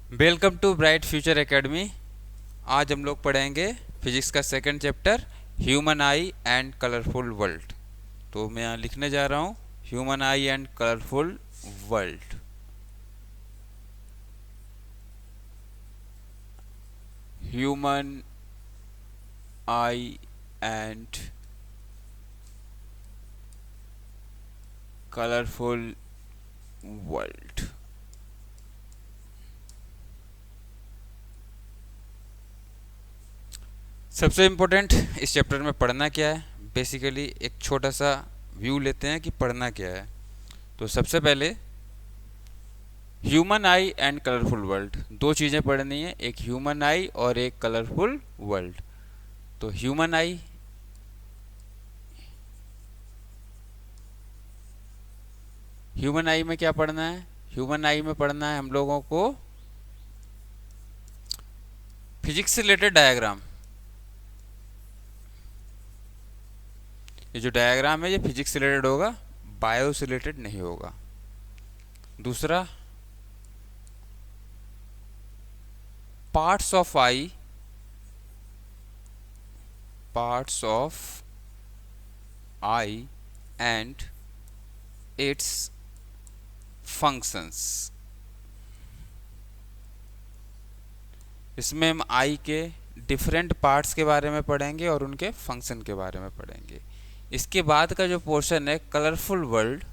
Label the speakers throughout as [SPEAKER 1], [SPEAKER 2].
[SPEAKER 1] Welcome to bright future academy. आज हम लोग पढ़ेंगे फिजिक्स का second chapter human eye and colourful world. तो मैं यहाँ लिखने जा रहा हूँ human eye and colourful world. Human eye and colourful world. सबसे इम्पोर्टेंट इस चैप्टर में पढ़ना क्या है, बेसिकली एक छोटा सा व्यू लेते हैं कि पढ़ना क्या है। तो सबसे पहले human eye and colourful world, दो चीज़ें पढ़नी है, एक ह्यूमन आई और एक कलरफुल वर्ल्ड। तो ह्यूमन आई, ह्यूमन आई में क्या पढ़ना है? ह्यूमन आई में पढ़ना है हम लोगों को फिजिक्स से रिलेटेड डायग्राम। ये जो डायग्राम है ये फिजिक्स से रिलेटेड होगा, बायो से रिलेटेड नहीं होगा। दूसरा, parts of I, parts of I and it's functions. इसमें हम आई के डिफरेंट पार्ट्स के बारे में पढ़ेंगे और उनके फंक्शन के बारे में पढ़ेंगे। इसके बाद का जो पोर्शन है colourful world,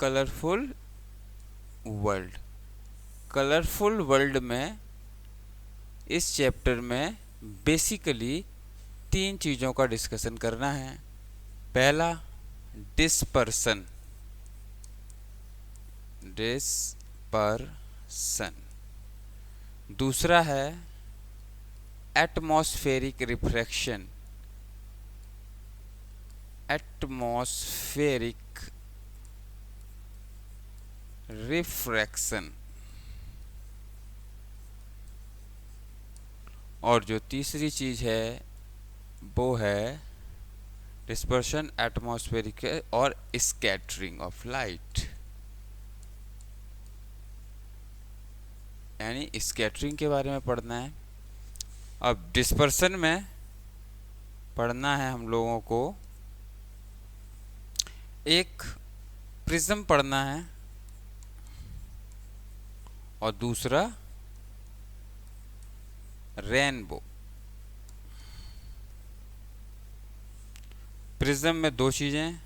[SPEAKER 1] colourful world, colourful world में इस चैप्टर में बेसिकली तीन चीज़ों का डिस्कशन करना है। पहला, डिस्पर्सन, डिस्पर्सन। दूसरा है एटमॉस्फेरिक रिफ्रैक्शन, एटमॉस्फेरिक रिफ्रैक्शन। और जो तीसरी चीज़ है वो है डिस्पर्शन, एटमॉस्फेरिक और स्कैटरिंग ऑफ लाइट, यानी स्कैटरिंग के बारे में पढ़ना है। अब डिस्पर्सन में पढ़ना है हम लोगों को एक प्रिज्म पढ़ना है और दूसरा रेनबो। प्रिज्म में दो चीज़ें,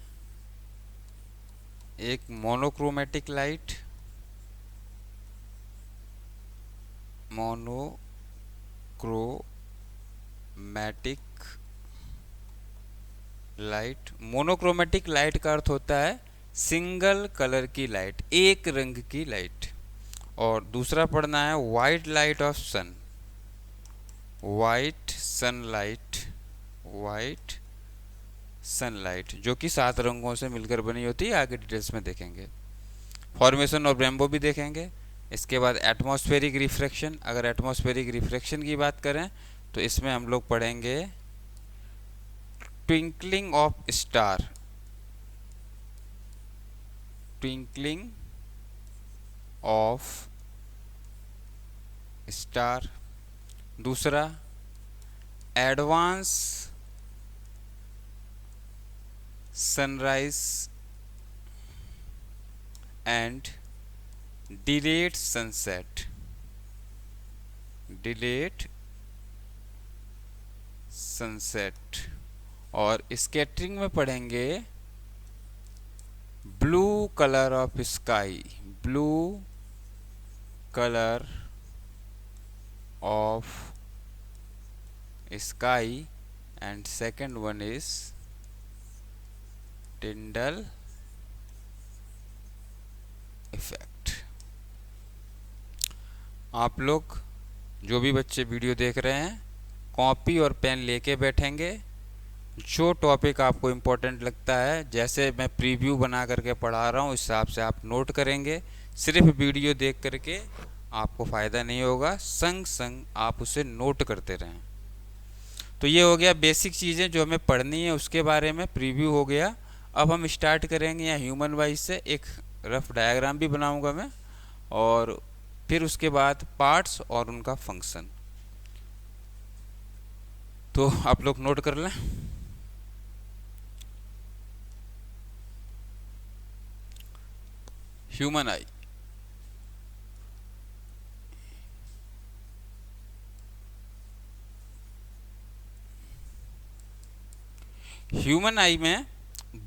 [SPEAKER 1] एक monochromatic light, monochromatic light. Monochromatic light का अर्थ होता है सिंगल कलर की लाइट, एक रंग की लाइट। और दूसरा पढ़ना है white light of sun, white sunlight, white sunlight, जो कि 7 रंगों से मिलकर बनी होती है। आगे डिटेल्स में देखेंगे, फॉर्मेशन और रेनबो भी देखेंगे। इसके बाद एटमॉस्फेरिक रिफ्रैक्शन। अगर एटमॉस्फेरिक रिफ्रैक्शन की बात करें तो इसमें हम लोग पढ़ेंगे twinkling of star, twinkling of star. दूसरा, advance sunrise and delayed sunset, delayed sunset. और स्कैटरिंग में पढ़ेंगे blue colour of sky, blue colour of sky and second one is Tyndall effect. आप लोग जो भी बच्चे वीडियो देख रहे हैं कॉपी और पेन लेके बैठेंगे। जो टॉपिक आपको इम्पोर्टेंट लगता है, जैसे मैं प्रीव्यू बना करके पढ़ा रहा हूँ इस हिसाब से आप नोट करेंगे। सिर्फ वीडियो देख करके आपको फ़ायदा नहीं होगा, संग संग आप उसे नोट करते रहें। तो ये हो गया बेसिक चीज़ें जो हमें पढ़नी है, उसके बारे में प्रीव्यू हो गया। अब हम स्टार्ट करेंगे यहाँ ह्यूमन वाइज से एक रफ डायग्राम भी बनाऊंगा मैं, और फिर उसके बाद पार्ट्स और उनका फंक्शन। तो आप लोग नोट कर लें। ह्यूमन आई, ह्यूमन आई में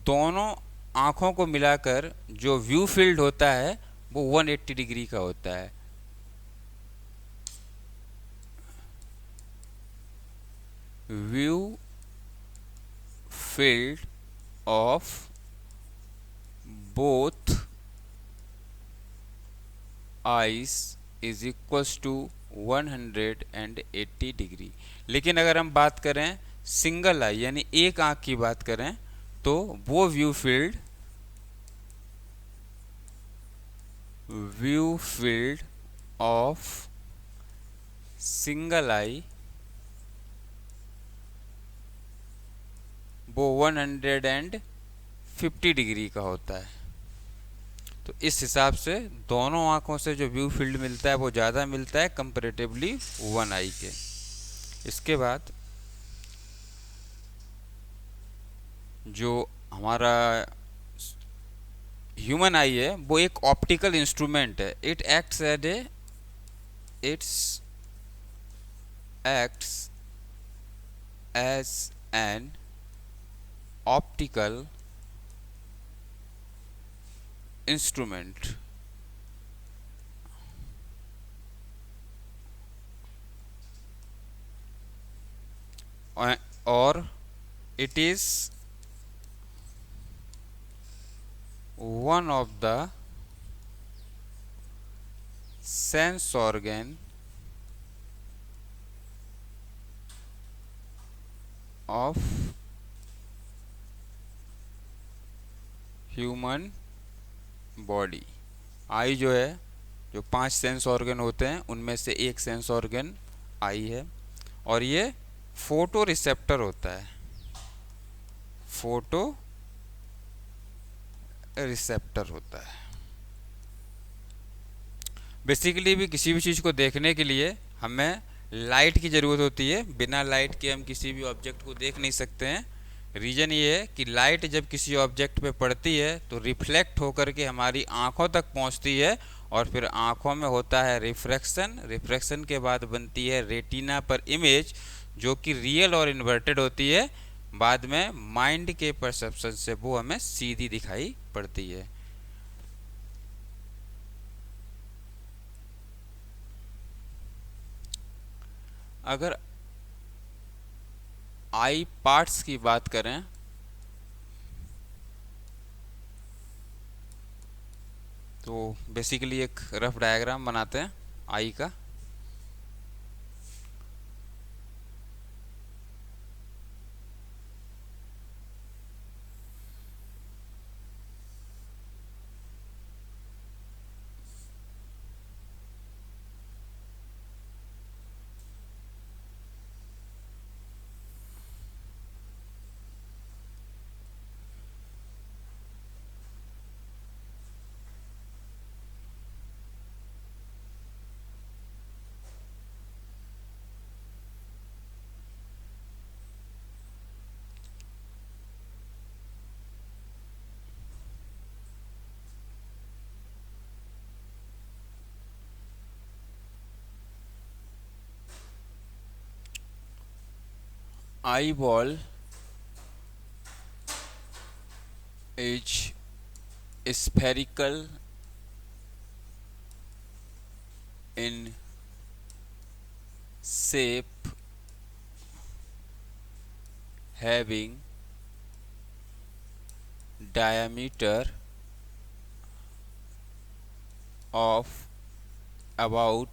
[SPEAKER 1] दोनों आँखों को मिलाकर जो व्यू फील्ड होता है वो 180 डिग्री का होता है। View field of both eyes is equals to 180 degree. लेकिन अगर हम बात करें सिंगल आई यानी एक आंख की बात करें, तो वो view field of single I वो 150 डिग्री का होता है। तो इस हिसाब से दोनों आंखों से जो व्यू फील्ड मिलता है वो ज़्यादा मिलता है कंपैरेटिवली वन आई के। इसके बाद जो हमारा ह्यूमन आई है वो एक ऑप्टिकल इंस्ट्रूमेंट है। It's acts as an optical instrument, और it is one of the sense organ of human body. Eye जो है, जो 5 सेंस ऑर्गन होते हैं उनमें से एक सेंस ऑर्गन आई है, और ये फोटो रिसेप्टर होता है। फोटो रिसेप्टर होता है। बेसिकली भी किसी भी चीज़ को देखने के लिए हमें लाइट की ज़रूरत होती है। बिना लाइट के हम किसी भी ऑब्जेक्ट को देख नहीं सकते हैं। रीज़न ये है कि लाइट जब किसी ऑब्जेक्ट पे पड़ती है तो रिफ्लेक्ट होकर के हमारी आँखों तक पहुँचती है, और फिर आँखों में होता है रिफ्रैक्शन। रिफ्रैक्शन के बाद बनती है रेटिना पर इमेज, जो कि रियल और इन्वर्टेड होती है। बाद में माइंड के परसेप्शन से वो हमें सीधी दिखाई पड़ती है। अगर आई पार्ट्स की बात करें तो बेसिकली एक रफ डायग्राम बनाते हैं आई का। Eye ball is spherical in shape, having diameter of about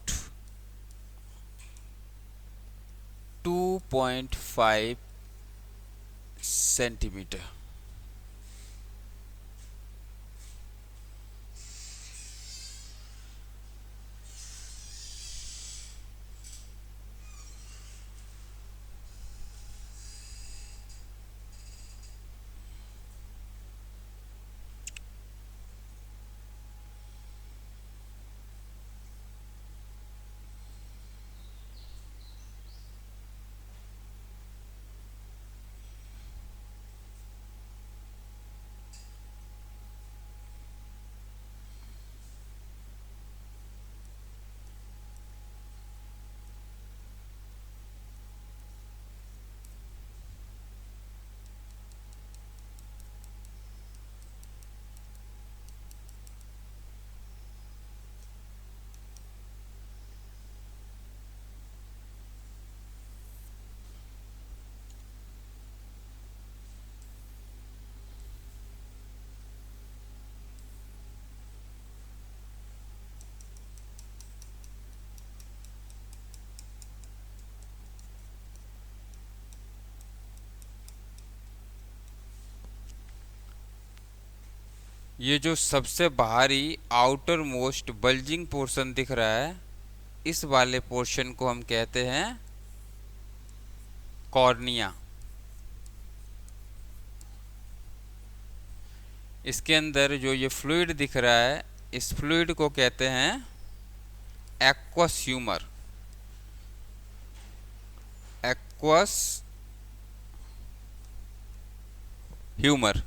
[SPEAKER 1] 2.5 centimeter. ये जो सबसे बाहरी आउटर मोस्ट बल्जिंग पोर्शन दिख रहा है, इस वाले पोर्शन को हम कहते हैं कॉर्निया। इसके अंदर जो ये फ्लूइड दिख रहा है, इस फ्लूइड को कहते हैं एक्वस ह्यूमर। एक्वस ह्यूमर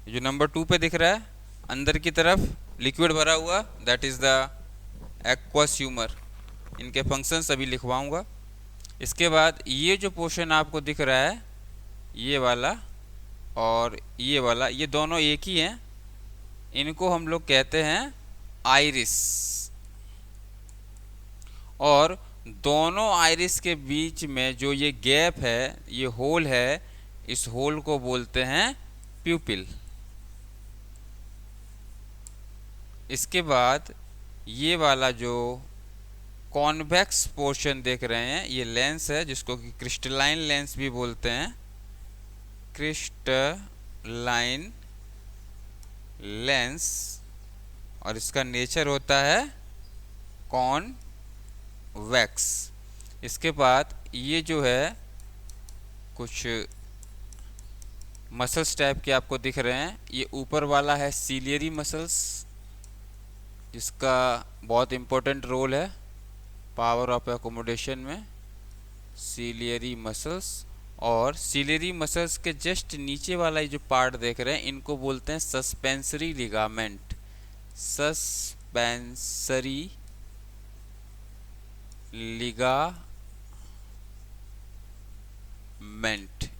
[SPEAKER 1] जो नंबर 2 पे दिख रहा है, अंदर की तरफ लिक्विड भरा हुआ, that is the aqueous humour. इनके फंक्शंस अभी लिखवाऊंगा। इसके बाद ये जो पोर्शन आपको दिख रहा है, ये वाला और ये वाला, ये दोनों एक ही हैं। इनको हम लोग कहते हैं आइरिस। और दोनों आइरिस के बीच में जो ये गैप है, ये होल है, इस होल को बोलते हैं प्यूपिल। इसके बाद ये वाला जो कॉन्वेक्स पोर्शन देख रहे हैं, ये लेंस है जिसको कि क्रिस्टलाइन लेंस भी बोलते हैं। क्रिस्टलाइन लेंस, और इसका नेचर होता है कॉन्वेक्स। इसके बाद ये जो है कुछ मसल्स टाइप के आपको दिख रहे हैं। ये ऊपर वाला है सीलियरी मसल्स, जिसका बहुत इम्पोर्टेंट रोल है पावर ऑफ एकोमोडेशन में, सीलियरी मसल्स। और सीलियरी मसल्स के जस्ट नीचे वाला ये जो पार्ट देख रहे हैं, इनको बोलते हैं सस्पेंसरी लिगामेंट। Suspensory ligament.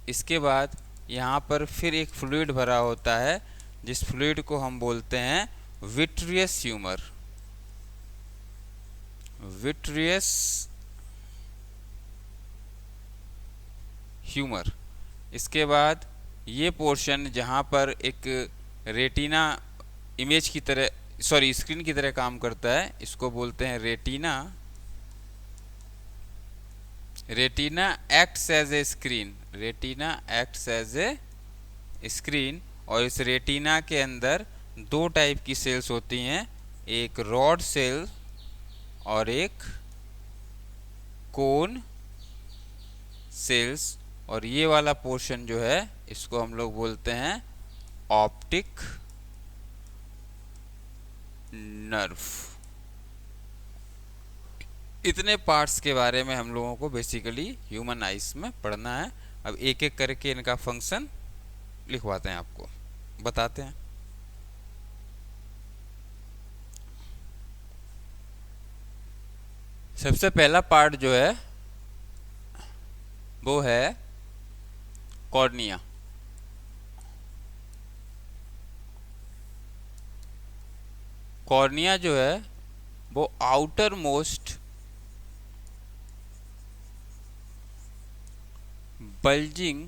[SPEAKER 1] इसके बाद यहाँ पर फिर एक फ्लूइड भरा होता है, जिस फ्लूइड को हम बोलते हैं विट्रियस ह्यूमर। Vitreous humour. इसके बाद ये पोर्शन जहाँ पर एक रेटिना इमेज की तरह, सॉरी स्क्रीन की तरह काम करता है, इसको बोलते हैं retina. Retina acts as a screen. Retina acts as a screen. और इस रेटिना के अंदर दो टाइप की सेल्स होती हैं, एक रॉड सेल और एक कोन सेल्स। और ये वाला पोर्शन जो है, इसको हम लोग बोलते हैं ऑप्टिक नर्व। इतने पार्ट्स के बारे में हम लोगों को बेसिकली ह्यूमन आइज में पढ़ना है। अब एक एक करके इनका फंक्शन लिखवाते हैं, आपको बताते हैं। सबसे पहला पार्ट जो है वो है कॉर्निया। कॉर्निया जो है वो outermost bulging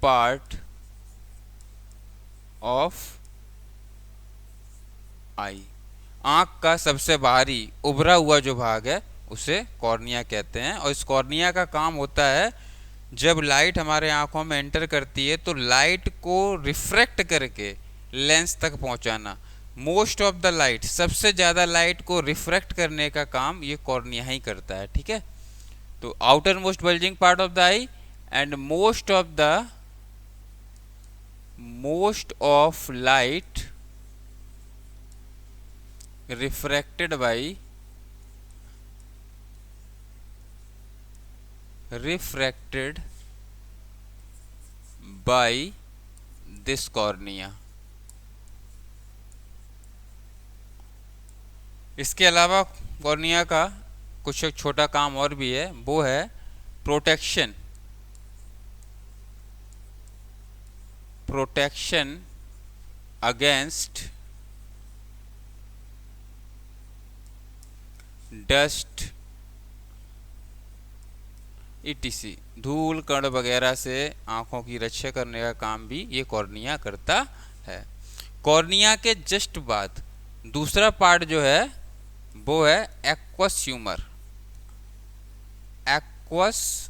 [SPEAKER 1] part of eye. आँख का सबसे बाहरी उभरा हुआ जो भाग है उसे कॉर्निया कहते हैं। और इस कॉर्निया का काम होता है, जब लाइट हमारे आँखों में एंटर करती है तो लाइट को रिफ्रैक्ट करके लेंस तक पहुंचाना। मोस्ट ऑफ द लाइट, सबसे ज़्यादा लाइट को रिफ्रैक्ट करने का काम ये कॉर्निया ही करता है, ठीक है। तो outer most bulging part of the I and most of light refracted by this cornea। इसके अलावा कॉर्निया का कुछ एक छोटा काम और भी है, वो है प्रोटेक्शन अगेंस्ट डस्ट ईटीसी। धूल कण वगैरह से आंखों की रक्षा करने का काम भी ये कॉर्निया करता है। कॉर्निया के जस्ट बाद दूसरा पार्ट जो है वो है एक्वस ह्यूमर। एक्वस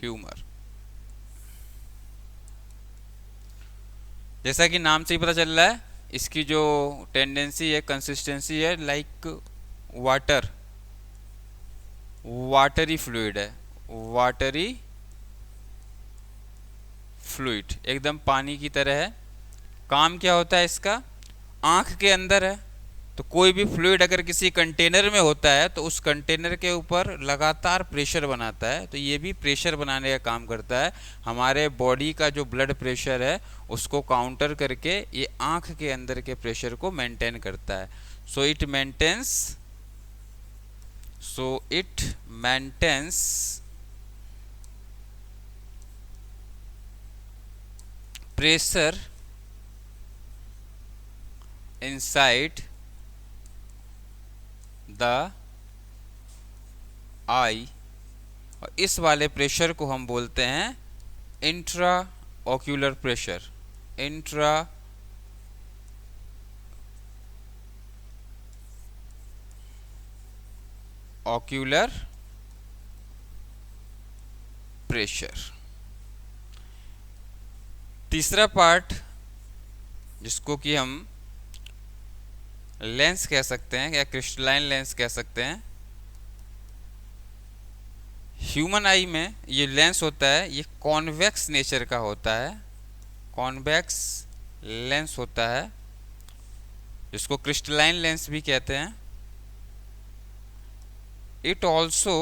[SPEAKER 1] ह्यूमर जैसा कि नाम से ही पता चल रहा है, इसकी जो टेंडेंसी है, कंसिस्टेंसी है, लाइक वाटर, वाटरी फ्लूइड है, वाटरी फ्लूइड, एकदम पानी की तरह है। काम क्या होता है इसका? आँख के अंदर है, तो कोई भी फ्लूइड अगर किसी कंटेनर में होता है तो उस कंटेनर के ऊपर लगातार प्रेशर बनाता है, तो ये भी प्रेशर बनाने का काम करता है। हमारे बॉडी का जो ब्लड प्रेशर है उसको काउंटर करके ये आँख के अंदर के प्रेशर को मेंटेन करता है। So it maintains pressure inside the eye, और इस वाले प्रेशर को हम बोलते हैं intraocular pressure, intraocular pressure. तीसरा पार्ट जिसको कि हम लेंस कह सकते हैं या क्रिस्टलाइन लेंस कह सकते हैं, ह्यूमन आई में ये लेंस होता है, ये कॉन्वेक्स नेचर का होता है, कॉन्वेक्स लेंस होता है, जिसको क्रिस्टलाइन लेंस भी कहते हैं। It also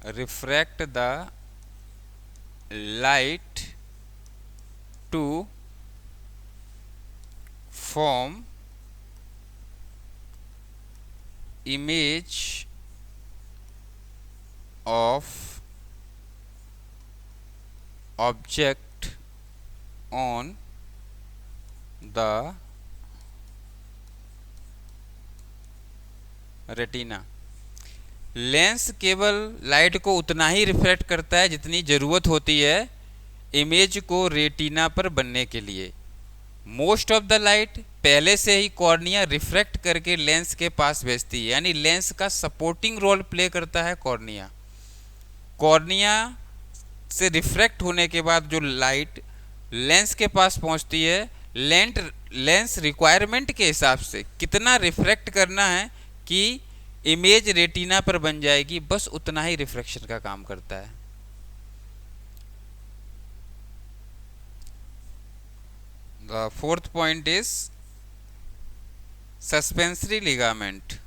[SPEAKER 1] refract the light to form image of object on the retina. Lens केवल लाइट को उतना ही रिफ्लेक्ट करता है जितनी ज़रूरत होती है इमेज को रेटिना पर बनने के लिए। मोस्ट ऑफ द लाइट पहले से ही कॉर्निया रिफ्रैक्ट करके लेंस के पास भेजती है, यानी लेंस का सपोर्टिंग रोल प्ले करता है कॉर्निया। कॉर्निया से रिफ्रैक्ट होने के बाद जो लाइट लेंस के पास पहुंचती है, लेंस रिक्वायरमेंट के हिसाब से कितना रिफ्रैक्ट करना है कि इमेज रेटिना पर बन जाएगी, बस उतना ही रिफ्रैक्शन का काम करता है। The fourth point is suspensory ligament.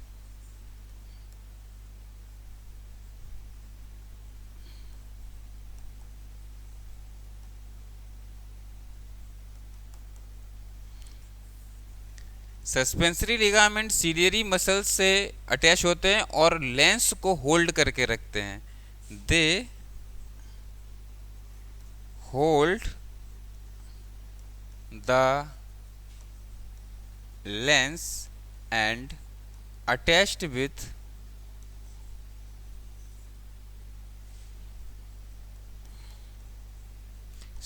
[SPEAKER 1] Suspensory ligament ciliary muscles से अटैच होते हैं और लेंस को होल्ड करके रखते हैं। They hold the lens and attached with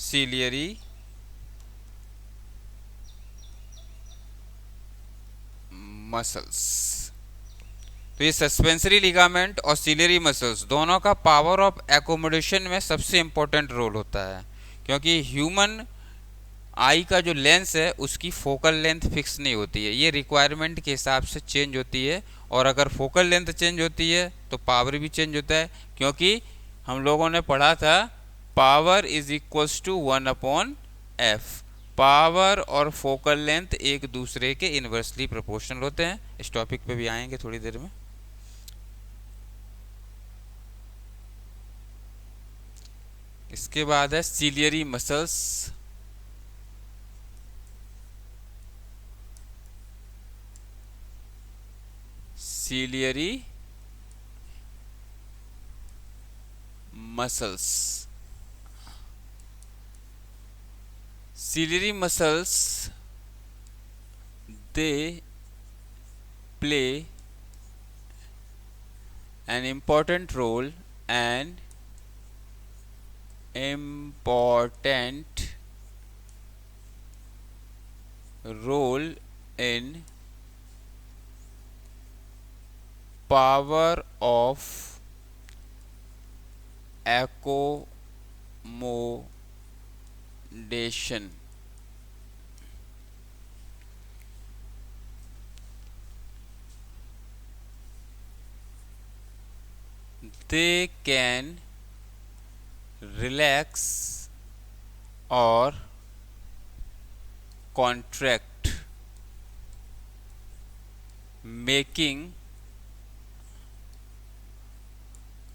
[SPEAKER 1] ciliary muscles. तो ये सस्पेंसरी लिगामेंट और सीलियरी मसल्स दोनों का पावर ऑफ एकोमोडेशन में सबसे इंपॉर्टेंट रोल होता है, क्योंकि ह्यूमन आई का जो लेंस है उसकी फोकल लेंथ फिक्स नहीं होती है, ये रिक्वायरमेंट के हिसाब से चेंज होती है। और अगर फोकल लेंथ चेंज होती है तो पावर भी चेंज होता है, क्योंकि हम लोगों ने पढ़ा था power is equals to 1/f। Power और फोकल लेंथ एक दूसरे के इन्वर्सली प्रोपोर्शनल होते हैं। इस टॉपिक पे भी आएंगे थोड़ी देर में। इसके बाद है ciliary muscles. Ciliary muscles, ciliary muscles, they play an important role in power of accommodation. They can relax or contract, making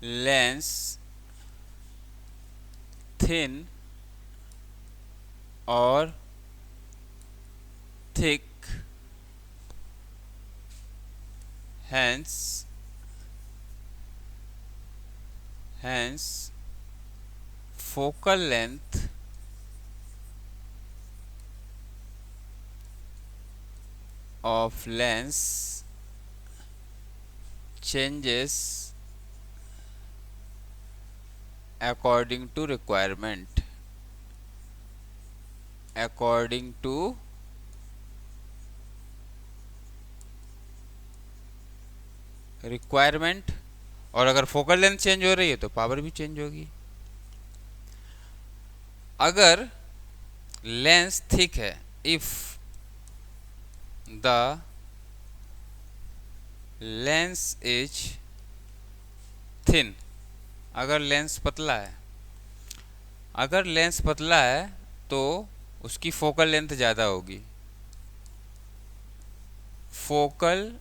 [SPEAKER 1] lens thin or thick, hence focal length of lens changes according to requirement. According to requirement, और अगर focal length change हो रही है तो power भी change होगी। अगर lens thick है, if the lens is thin, अगर लेंस पतला है, अगर लेंस पतला है तो उसकी फोकल लेंथ ज़्यादा होगी। फोकल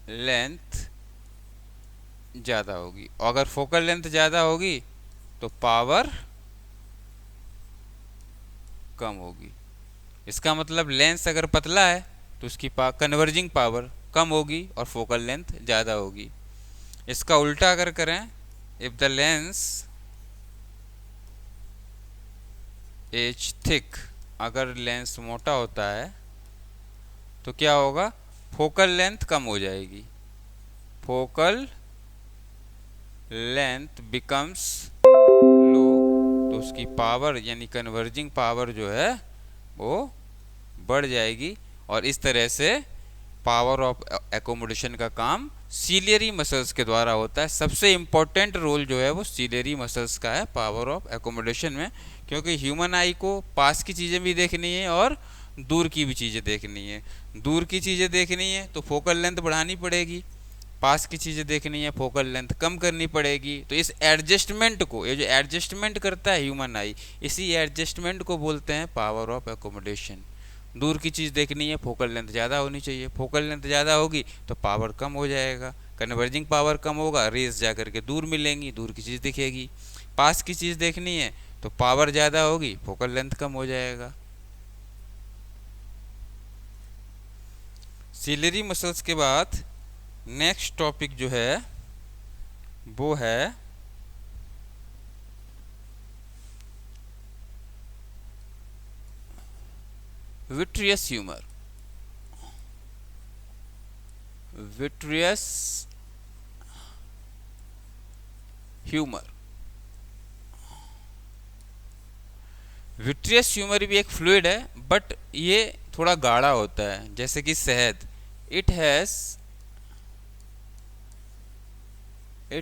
[SPEAKER 1] लेंथ ज़्यादा होगी, और अगर फोकल लेंथ ज़्यादा होगी तो पावर कम होगी। इसका मतलब लेंस अगर पतला है तो उसकी कन्वर्जिंग पावर कम होगी और फोकल लेंथ ज़्यादा होगी। इसका उल्टा अगर करें, if the lens is thick, अगर लेंस मोटा होता है तो क्या होगा, फोकल लेंथ कम हो जाएगी। फोकल लेंथ बिकम्स लो, तो उसकी पावर यानी कन्वर्जिंग पावर जो है वो बढ़ जाएगी, और इस तरह से पावर ऑफ एकोमोडेशन का काम सीलियरी मसल्स के द्वारा होता है। सबसे इम्पोर्टेंट रोल जो है वो सीलियरी मसल्स का है पावर ऑफ एकोमोडेशन में, क्योंकि ह्यूमन आई को पास की चीज़ें भी देखनी है और दूर की भी चीज़ें देखनी है। दूर की चीज़ें देखनी है तो फोकल लेंथ बढ़ानी पड़ेगी, पास की चीज़ें देखनी है फोकल लेंथ कम करनी पड़ेगी। तो इस एडजस्टमेंट को, ये जो एडजस्टमेंट करता है ह्यूमन आई, इसी एडजस्टमेंट को बोलते हैं पावर ऑफ एकोमोडेशन। दूर की चीज़ देखनी है, फोकल लेंथ ज़्यादा होनी चाहिए, फोकल लेंथ ज़्यादा होगी तो पावर कम हो जाएगा, कन्वर्जिंग पावर कम होगा, रेस जा करके दूर मिलेंगी, दूर की चीज़ दिखेगी। पास की चीज़ देखनी है तो पावर ज़्यादा होगी, फोकल लेंथ कम हो जाएगा। सिलरी मसल्स के बाद नेक्स्ट टॉपिक जो है वो है vitreous humour. Vitreous humour, vitreous humour भी एक फ्लूइड है, बट ये थोड़ा गाढ़ा होता है, जैसे कि शहद। It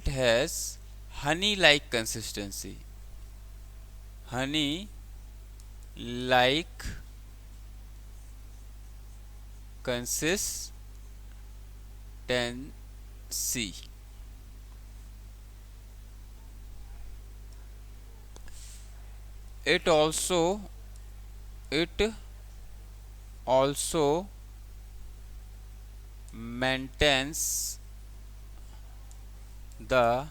[SPEAKER 1] has Honey like consistency, Honey like consistency. It also maintains the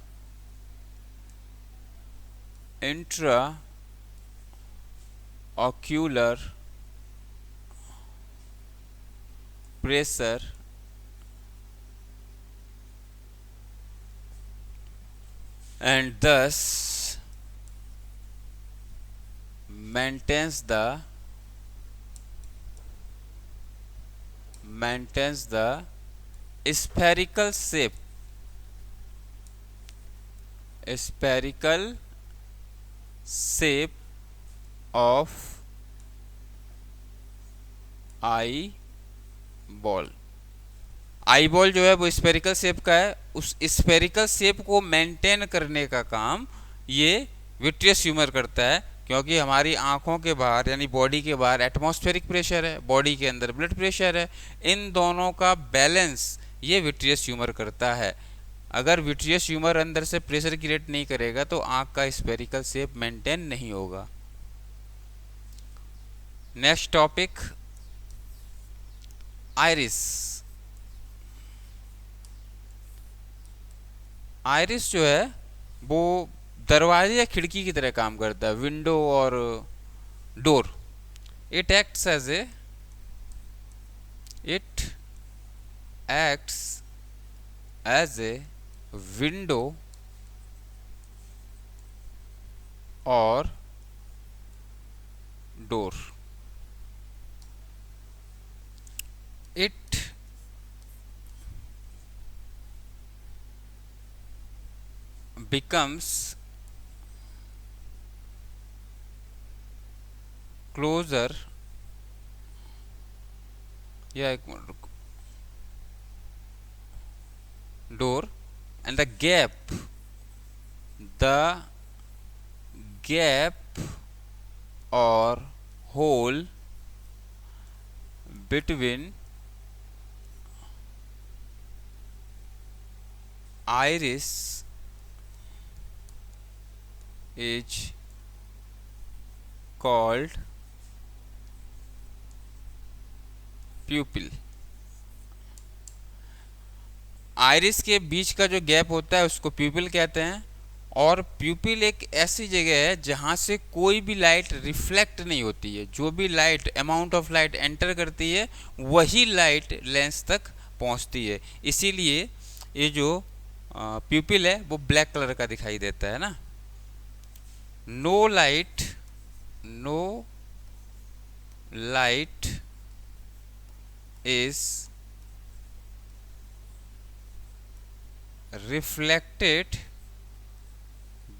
[SPEAKER 1] intraocular pressure and thus maintains the spherical shape of eyeball, eye ball जो है वो स्फेरिकल शेप का है, उस स्फेरिकल शेप को मेंटेन करने का काम ये विट्रियस ह्यूमर करता है, क्योंकि हमारी आंखों के बाहर यानी बॉडी के बाहर एटमॉस्फेरिक प्रेशर है, बॉडी के अंदर ब्लड प्रेशर है, इन दोनों का बैलेंस ये विट्रियस ह्यूमर करता है। अगर विट्रियस ह्यूमर अंदर से प्रेशर क्रिएट नहीं करेगा तो आंख का स्फेरिकल शेप मेंटेन नहीं होगा। Next topic, iris. आइरिस जो है वो दरवाजे या खिड़की की तरह काम करता है, विंडो और door. It acts as a it acts as a window और डोर। इट becomes closer, या एक मिनट रुको, door and the gap or hole between iris is called pupil। Iris के बीच का जो गैप होता है उसको प्यूपिल कहते हैं, और प्यूपिल एक ऐसी जगह है जहाँ से कोई भी लाइट रिफ्लेक्ट नहीं होती है। जो भी light, amount of light enter करती है वही लाइट लेंस तक पहुँचती है। इसीलिए ये जो प्यूपिल है वो ब्लैक कलर का दिखाई देता है ना। No light is reflected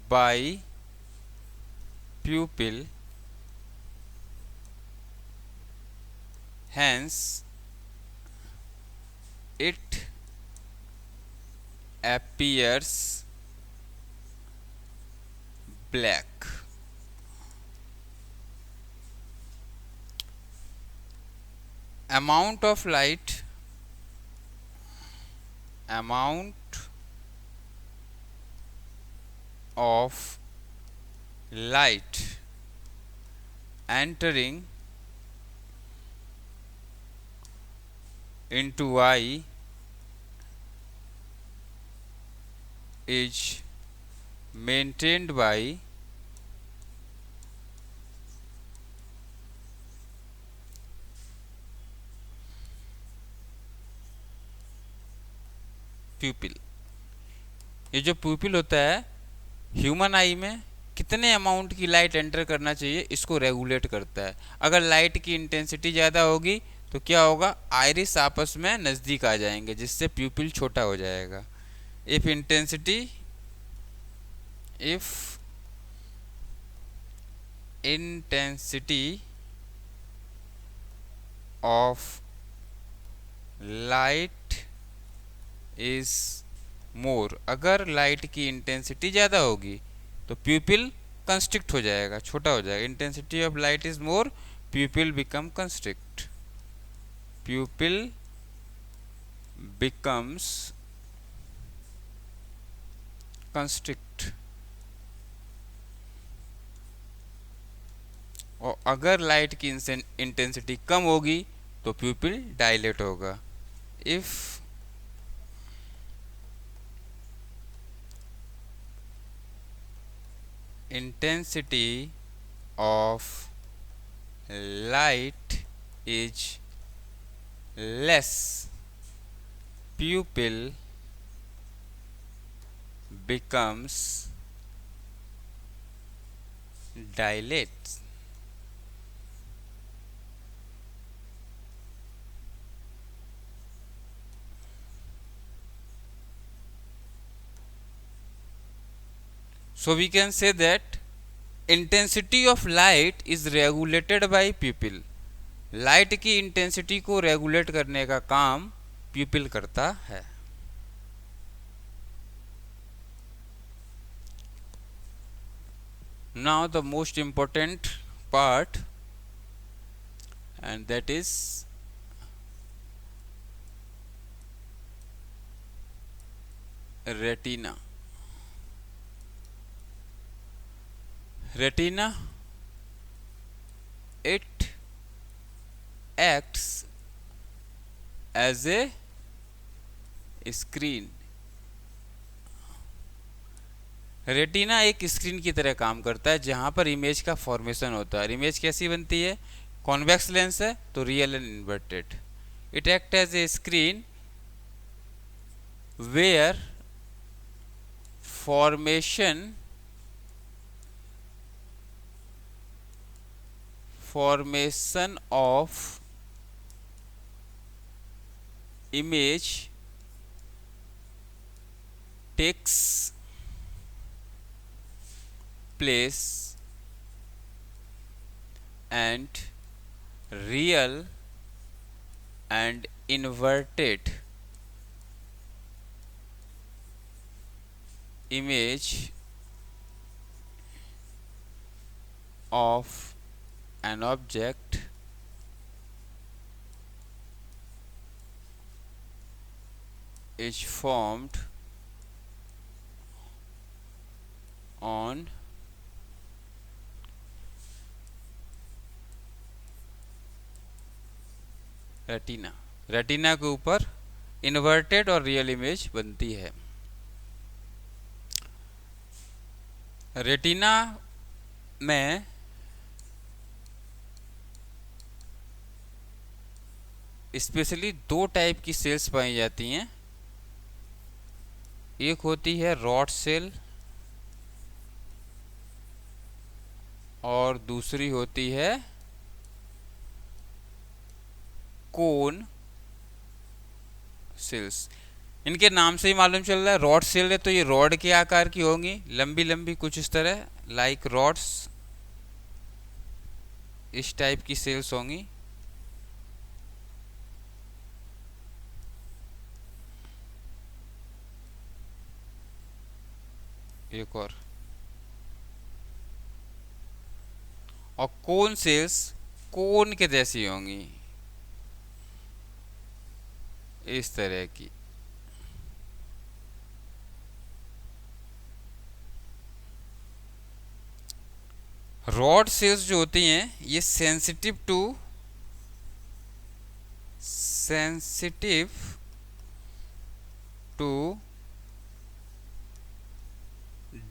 [SPEAKER 1] by pupil, hence it appears black। amount of light, amount of light entering into eye is maintained by प्यूपिल। ये जो प्यूपिल होता है ह्यूमन आई में कितने अमाउंट की लाइट एंटर करना चाहिए इसको रेगुलेट करता है। अगर लाइट की इंटेंसिटी ज़्यादा होगी तो क्या होगा, आइरिस आपस में नज़दीक आ जाएंगे जिससे प्यूपिल छोटा हो जाएगा। If intensity of light is more, अगर लाइट की इंटेंसिटी ज़्यादा होगी तो प्यूपिल कंस्ट्रिक्ट हो जाएगा, छोटा हो जाएगा। Intensity of light is more, प्यूपिल become constrict, प्यूपिल becomes constrict. और अगर लाइट की इंटेंसिटी कम होगी तो प्यूपिल डायलेट होगा। If intensity of light is less, pupil becomes dilates। So we can say that intensity of light is regulated by pupil। Light की intensity को regulate करने का काम प्यूपिल करता है। Now the most important part, and that is retina. Retina, it acts as a screen. Retina एक screen की तरह काम करता है जहां पर इमेज का फॉर्मेशन होता है। इमेज कैसी बनती है? कॉन्वेक्स लेंस है तो real and inverted. It act as a screen where formation of image takes place and real and inverted image of an object is formed on retina. Retina के ऊपर inverted और real image बनती है। Retina में specially दो type की sales पाई जाती हैं। एक होती है रॉड सेल और दूसरी होती है कोन सेल्स। इनके नाम से ही मालूम चल रहा है, रॉड सेल है तो ये रॉड के आकार की होंगी, लंबी लंबी कुछ इस तरह, लाइक रॉड्स, इस टाइप की सेल्स होंगी। एक और कोन सेल्स कोन के जैसी होंगी, इस तरह की। रॉड सेल्स जो होती हैं ये सेंसिटिव टू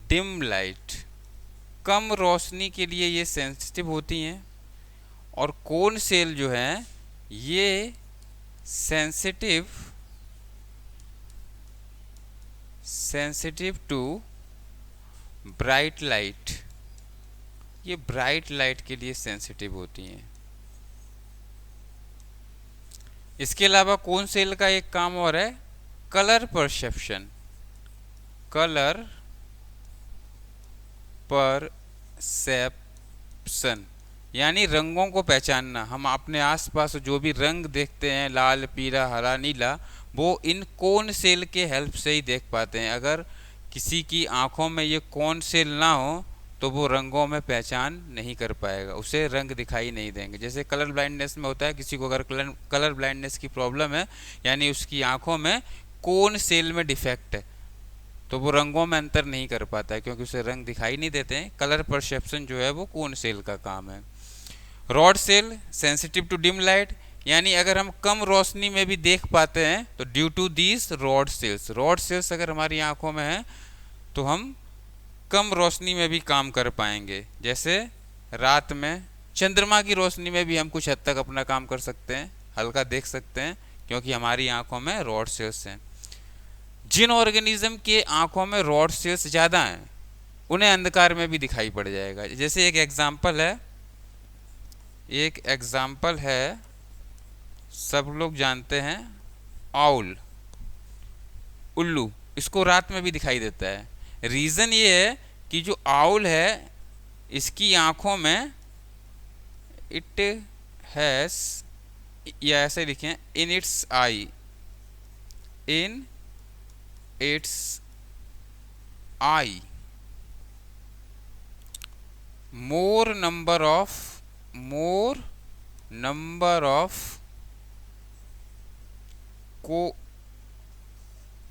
[SPEAKER 1] डिम लाइट, कम रोशनी के लिए ये सेंसिटिव होती हैं। और कोन सेल जो है ये सेंसिटिव टू ब्राइट लाइट, ये ब्राइट लाइट के लिए सेंसिटिव होती हैं। इसके अलावा कोन सेल का एक काम और है, कलर परसेप्शन। यानी रंगों को पहचानना। हम अपने आसपास जो भी रंग देखते हैं, लाल, पीला, हरा, नीला, वो इन कोन सेल के हेल्प से ही देख पाते हैं। अगर किसी की आंखों में ये कोन सेल ना हो तो वो रंगों में पहचान नहीं कर पाएगा, उसे रंग दिखाई नहीं देंगे। जैसे कलर ब्लाइंडनेस में होता है, किसी को अगर कलर ब्लाइंडनेस की प्रॉब्लम है, यानी उसकी आंखों में कोन सेल में डिफेक्ट है, तो वो रंगों में अंतर नहीं कर पाता है क्योंकि उसे रंग दिखाई नहीं देते हैं। कलर परसेप्शन जो है वो कोन सेल का काम है। Rod cell sensitive to dim light, यानी अगर हम कम रोशनी में भी देख पाते हैं तो due to these rod cells अगर हमारी आंखों में है तो हम कम रोशनी में भी काम कर पाएंगे। जैसे रात में चंद्रमा की रोशनी में भी हम कुछ हद तक अपना काम कर सकते हैं, हल्का देख सकते हैं, क्योंकि हमारी आंखों में रॉड सेल्स हैं। जिन ऑर्गेनिज्म के आंखों में रॉड सेल्स ज़्यादा हैं उन्हें अंधकार में भी दिखाई पड़ जाएगा। जैसे एक एग्जाम्पल है, सब लोग जानते हैं, आउल, उल्लू, इसको रात में भी दिखाई देता है। रीज़न ये है कि जो आउल है इसकी आंखों में इट हैज़, या ऐसे लिखें, in it's I, in its eye. More number of more number of co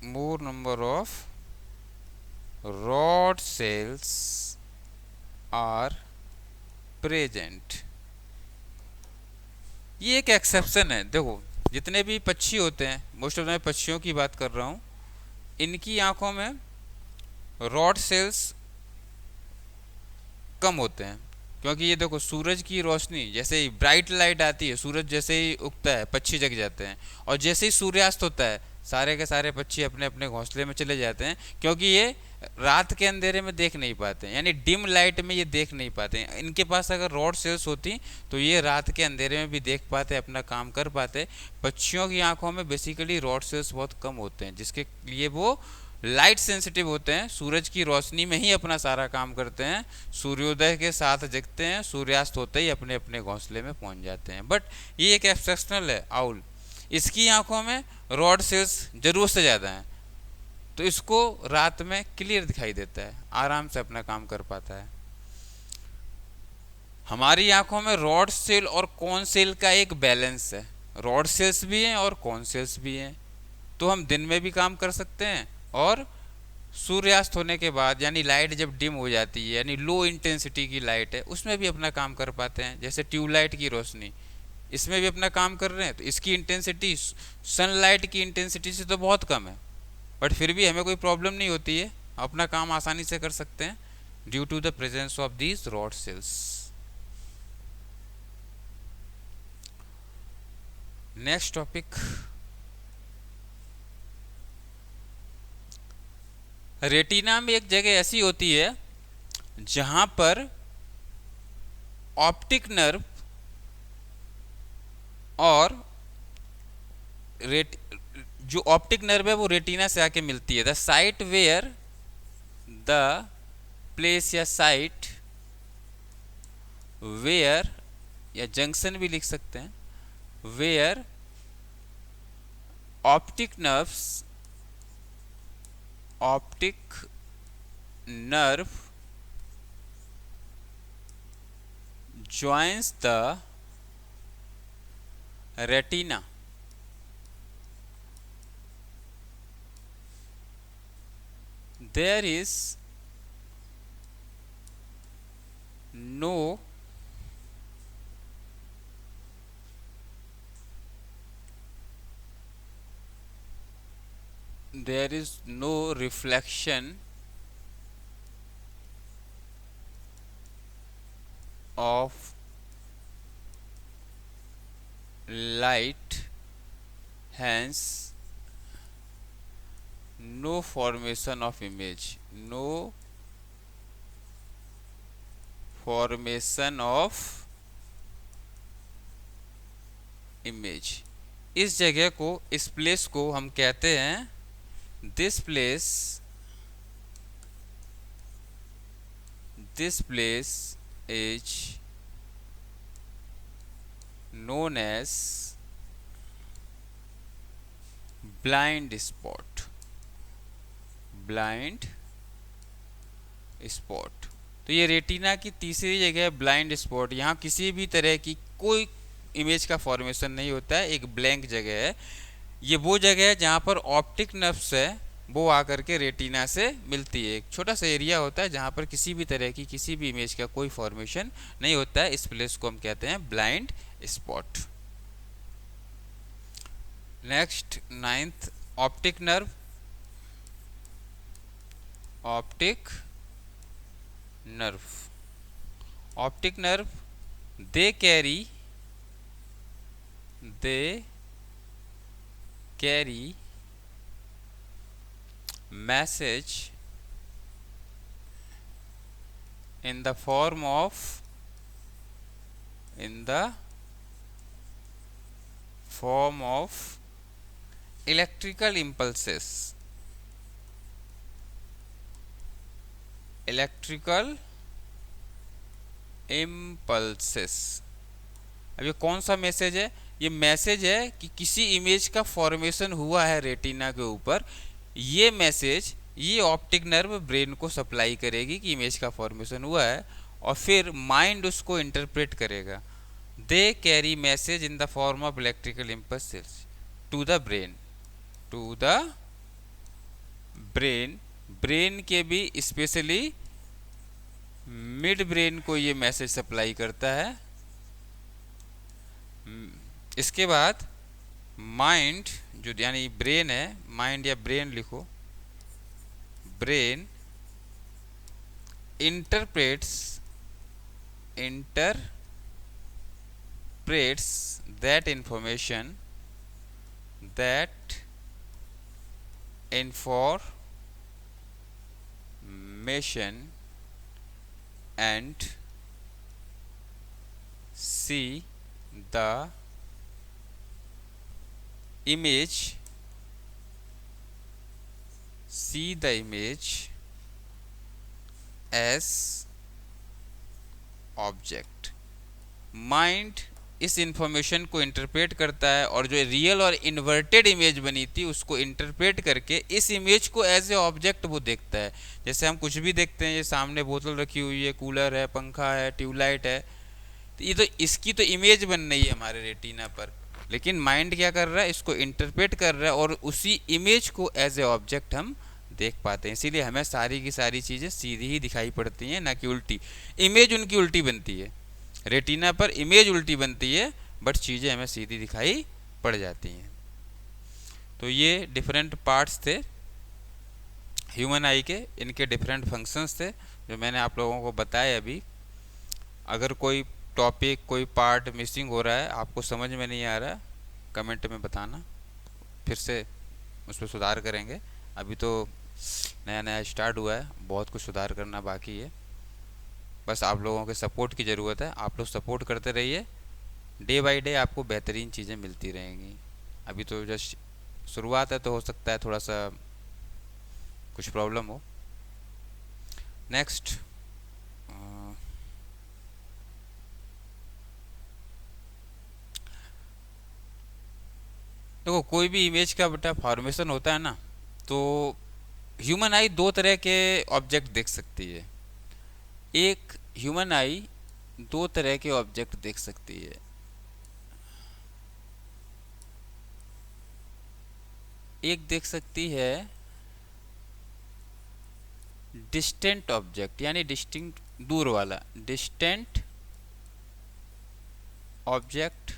[SPEAKER 1] more number of rod cells are present. ये एक एक्सेप्शन है। देखो, जितने भी पक्षी होते हैं, मोस्ट ऑफ मैं पक्षियों की बात कर रहा हूँ, इनकी आंखों में रॉड सेल्स कम होते हैं, क्योंकि ये देखो सूरज की रोशनी जैसे ही ब्राइट लाइट आती है, सूरज जैसे ही उगता है पक्षी जग जाते हैं, और जैसे ही सूर्यास्त होता है सारे के सारे पक्षी अपने अपने घोंसले में चले जाते हैं, क्योंकि ये रात के अंधेरे में देख नहीं पाते, यानी डिम लाइट में ये देख नहीं पाते। इनके पास अगर रॉड सेल्स होती तो ये रात के अंधेरे में भी देख पाते, अपना काम कर पाते। पक्षियों की आंखों में बेसिकली रॉड सेल्स बहुत कम होते हैं, जिसके लिए वो लाइट सेंसिटिव होते हैं, सूरज की रोशनी में ही अपना सारा काम करते हैं, सूर्योदय के साथ जगते हैं, सूर्यास्त होते ही अपने अपने घोंसले में पहुंच जाते हैं। बट ये एक एक्सेप्शनल है आउल, इसकी आंखों में रॉड सेल्स जरूरत से ज़्यादा हैं, तो इसको रात में क्लियर दिखाई देता है, आराम से अपना काम कर पाता है। हमारी आंखों में रॉड सेल और कॉन सेल का एक बैलेंस है, रॉड सेल्स भी हैं और कॉन सेल्स भी हैं, तो हम दिन में भी काम कर सकते हैं और सूर्यास्त होने के बाद, यानी लाइट जब डिम हो जाती है, यानी लो इंटेंसिटी की लाइट है, उसमें भी अपना काम कर पाते हैं। जैसे ट्यूबलाइट की रोशनी, इसमें भी अपना काम कर रहे हैं, तो इसकी इंटेंसिटी सनलाइट की इंटेंसिटी से तो बहुत कम है, बट फिर भी हमें कोई प्रॉब्लम नहीं होती है, अपना काम आसानी से कर सकते हैं due to the presence of these rod cells. Next topic, retina में एक जगह ऐसी होती है जहां पर ऑप्टिक नर्व और जो ऑप्टिक नर्व है वो रेटिना से आके मिलती है। The site where the place या साइट वेयर, या जंक्शन भी लिख सकते हैं, where optic nerve joins the retina, there is no reflection of light, hence no formation of image, no formation of image। इस जगह को, इस प्लेस को हम कहते हैं, this place is known as blind spot, blind spot। तो ये रेटिना की तीसरी जगह है, ब्लाइंड स्पॉट। यहाँ किसी भी तरह की कोई इमेज का फॉर्मेशन नहीं होता है, एक ब्लैंक जगह है। ये वो जगह है जहाँ पर ऑप्टिक नर्व्स है वो आकर के रेटिना से मिलती है। एक छोटा सा एरिया होता है जहाँ पर किसी भी तरह की किसी भी इमेज का कोई फॉर्मेशन नहीं होता है। इस प्लेस को हम कहते हैं blind spot. Next 9th, optic nerve. Optic nerve they carry message in the form of electrical impulses, अब ये कौन सा मैसेज है? ये मैसेज है कि किसी इमेज का फॉर्मेशन हुआ है रेटिना के ऊपर। ये मैसेज ये ऑप्टिक नर्व ब्रेन को सप्लाई करेगी कि इमेज का फॉर्मेशन हुआ है, और फिर माइंड उसको इंटरप्रेट करेगा। They carry message in the form of electrical impulses to the brain, to the brain. Brain के भी स्पेशली मिड ब्रेन को ये मैसेज सप्लाई करता है। इसके बाद माइंड जो यानी ब्रेन है, माइंड या ब्रेन लिखो, brain interprets that information, that information and see the image, as object. Mind इस इंफॉर्मेशन को इंटरप्रेट करता है और जो रियल और इन्वर्टेड इमेज बनी थी उसको इंटरप्रेट करके इस इमेज को एज ए ऑब्जेक्ट वो देखता है। जैसे हम कुछ भी देखते हैं, ये सामने बोतल रखी हुई है, कूलर है, पंखा है, ट्यूबलाइट है, तो ये तो इसकी तो इमेज बन रही है हमारे रेटिना पर, लेकिन माइंड क्या कर रहा है, इसको इंटरप्रेट कर रहा है और उसी इमेज को एज ए ऑब्जेक्ट हम देख पाते हैं। इसीलिए हमें सारी की सारी चीज़ें सीधी ही दिखाई पड़ती हैं, ना कि उल्टी। इमेज उनकी उल्टी बनती है, रेटिना पर इमेज उल्टी बनती है, बट चीज़ें हमें सीधी दिखाई पड़ जाती हैं। तो ये डिफरेंट पार्ट्स थे ह्यूमन आई के, इनके डिफरेंट फंक्शंस थे जो मैंने आप लोगों को बताए अभी। अगर कोई टॉपिक, कोई पार्ट मिसिंग हो रहा है, आपको समझ में नहीं आ रहा, कमेंट में बताना, फिर से उस पर सुधार करेंगे। अभी तो नया नया स्टार्ट हुआ है, बहुत कुछ सुधार करना बाकी है। बस आप लोगों के सपोर्ट की ज़रूरत है, आप लोग सपोर्ट करते रहिए, डे बाय डे आपको बेहतरीन चीज़ें मिलती रहेंगी। अभी तो जस्ट शुरुआत है, तो हो सकता है थोड़ा सा कुछ प्रॉब्लम हो। नेक्स्ट, देखो कोई भी इमेज का बेटा फॉर्मेशन होता है ना, तो ह्यूमन आई दो तरह के ऑब्जेक्ट देख सकती है। एक ह्यूमन आई दो तरह के ऑब्जेक्ट देख सकती है। एक देख सकती है डिस्टेंट ऑब्जेक्ट, यानी डिस्टिंक्ट, दूर वाला डिस्टेंट ऑब्जेक्ट,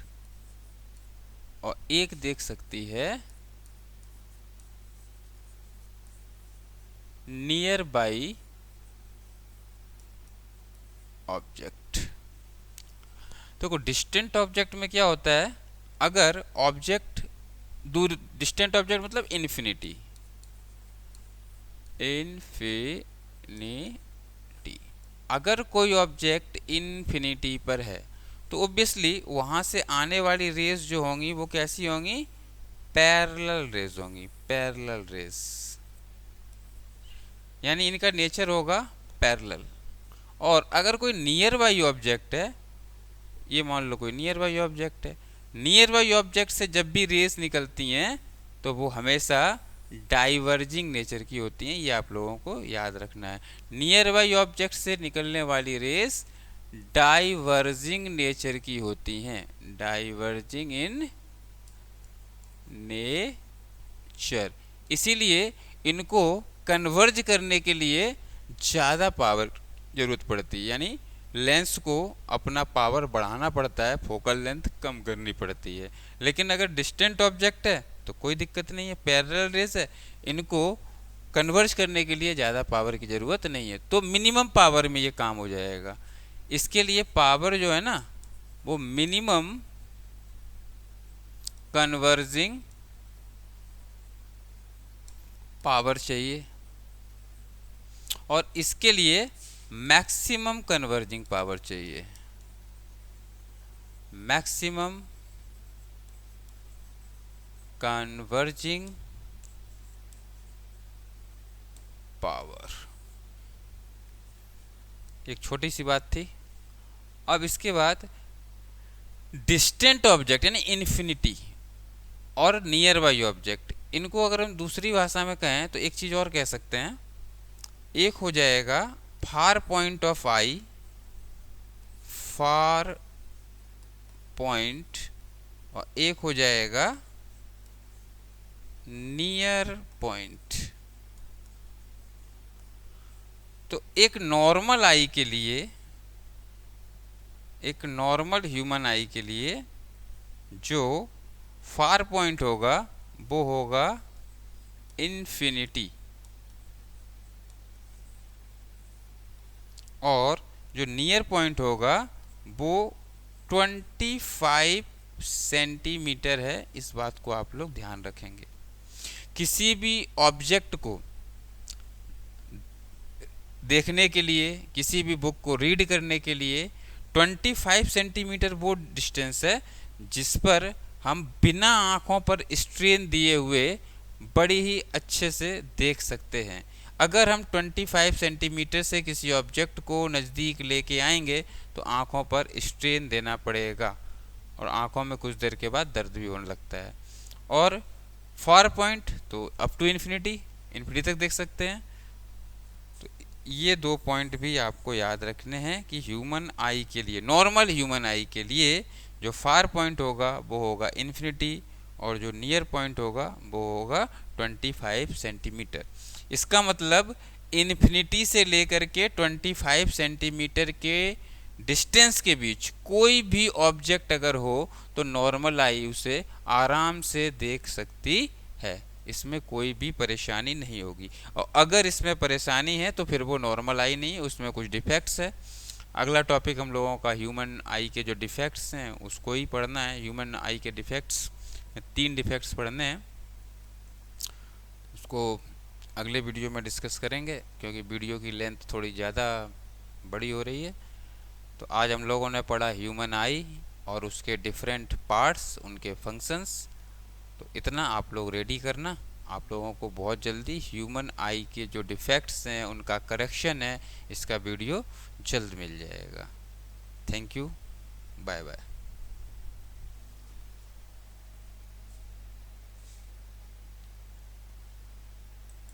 [SPEAKER 1] और एक देख सकती है नियर बाई ऑब्जेक्ट। तो डिस्टेंट ऑब्जेक्ट में क्या होता है, अगर ऑब्जेक्ट दूर, डिस्टेंट ऑब्जेक्ट मतलब इन्फिनिटी, अगर कोई ऑब्जेक्ट इन्फिनिटी पर है तो ऑब्वियसली वहाँ से आने वाली रेज जो होंगी वो कैसी होंगी, पैरेलल रेज होंगी, पैरेलल रेज, यानी इनका नेचर होगा पैरेलल। और अगर कोई नियर बाई ऑब्जेक्ट है, ये मान लो कोई नियर बाई ऑब्जेक्ट है, नियर बाई ऑब्जेक्ट से जब भी रेस निकलती हैं तो वो हमेशा डाइवर्जिंग नेचर की होती हैं, ये आप लोगों को याद रखना है। नियर बाई ऑब्जेक्ट से निकलने वाली रेस डाइवर्जिंग नेचर की होती हैं, डाइवर्जिंग इन नेचर। इसीलिए इनको कन्वर्ज करने के लिए ज़्यादा पावर जरूरत पड़ती है, यानी लेंस को अपना पावर बढ़ाना पड़ता है, फोकल लेंथ कम करनी पड़ती है। लेकिन अगर डिस्टेंट ऑब्जेक्ट है तो कोई दिक्कत नहीं है, पैरेलल रेस है, इनको कन्वर्ज करने के लिए ज़्यादा पावर की ज़रूरत नहीं है, तो मिनिमम पावर में ये काम हो जाएगा। इसके लिए पावर जो है ना वो मिनिमम कन्वर्जिंग पावर चाहिए, और इसके लिए मैक्सिमम कन्वर्जिंग पावर चाहिए, मैक्सिमम कन्वर्जिंग पावर। एक छोटी सी बात थी। अब इसके बाद डिस्टेंट ऑब्जेक्ट यानी इन्फिनिटी और नियर बाई ऑब्जेक्ट, इनको अगर हम दूसरी भाषा में कहें तो एक चीज़ और कह सकते हैं। एक हो जाएगा far point of I, far point, और एक हो जाएगा नियर पॉइंट। तो एक नॉर्मल आई के लिए, एक नॉर्मल ह्यूमन आई के लिए जो फार पॉइंट होगा वो होगा इन्फिनिटी, और जो नियर पॉइंट होगा वो 25 सेंटीमीटर है। इस बात को आप लोग ध्यान रखेंगे। किसी भी ऑब्जेक्ट को देखने के लिए, किसी भी बुक को रीड करने के लिए 25 सेंटीमीटर वो डिस्टेंस है जिस पर हम बिना आँखों पर स्ट्रेन दिए हुए बड़ी ही अच्छे से देख सकते हैं। अगर हम 25 सेंटीमीटर से किसी ऑब्जेक्ट को नज़दीक लेके आएंगे तो आँखों पर स्ट्रेन देना पड़ेगा और आँखों में कुछ देर के बाद दर्द भी होने लगता है। और फार पॉइंट तो अप टू इन्फिनिटी, इन्फिनिटी तक देख सकते हैं। तो ये दो पॉइंट भी आपको याद रखने हैं कि ह्यूमन आई के लिए, नॉर्मल ह्यूमन आई के लिए जो फार पॉइंट होगा वो होगा इन्फिनिटी, और जो नियर पॉइंट होगा वो होगा 25 सेंटीमीटर। इसका मतलब इन्फिनिटी से लेकर के 25 सेंटीमीटर के डिस्टेंस के बीच कोई भी ऑब्जेक्ट अगर हो तो नॉर्मल आई उसे आराम से देख सकती है, इसमें कोई भी परेशानी नहीं होगी। और अगर इसमें परेशानी है तो फिर वो नॉर्मल आई नहीं है, उसमें कुछ डिफेक्ट्स है। अगला टॉपिक हम लोगों का ह्यूमन आई के जो डिफेक्ट्स हैं उसको ही पढ़ना है। ह्यूमन आई के डिफेक्ट्स, 3 डिफेक्ट्स पढ़ने हैं, उसको अगले वीडियो में डिस्कस करेंगे क्योंकि वीडियो की लेंथ थोड़ी ज़्यादा बड़ी हो रही है। तो आज हम लोगों ने पढ़ा ह्यूमन आई और उसके डिफरेंट पार्ट्स, उनके फंक्शंस। तो इतना आप लोग रेडी करना, आप लोगों को बहुत जल्दी ह्यूमन आई के जो डिफेक्ट्स हैं उनका करेक्शन है, इसका वीडियो जल्द मिल जाएगा। Thank you, bye bye.